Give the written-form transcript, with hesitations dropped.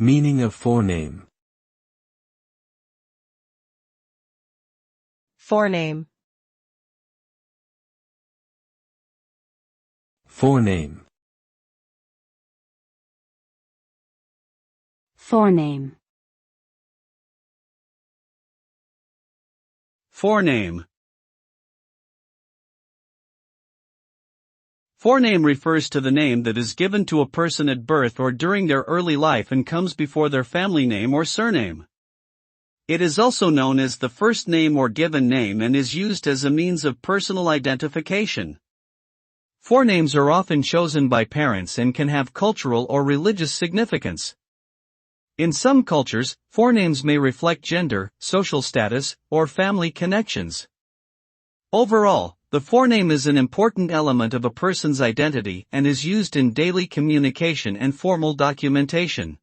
Meaning of forename. Forename. Forename. Forename. Forename. Forename refers to the name that is given to a person at birth or during their early life and comes before their family name or surname. It is also known as the first name or given name and is used as a means of personal identification. Forenames are often chosen by parents and can have cultural or religious significance. In some cultures, forenames may reflect gender, social status, or family connections. Overall, the forename is an important element of a person's identity and is used in daily communication and formal documentation.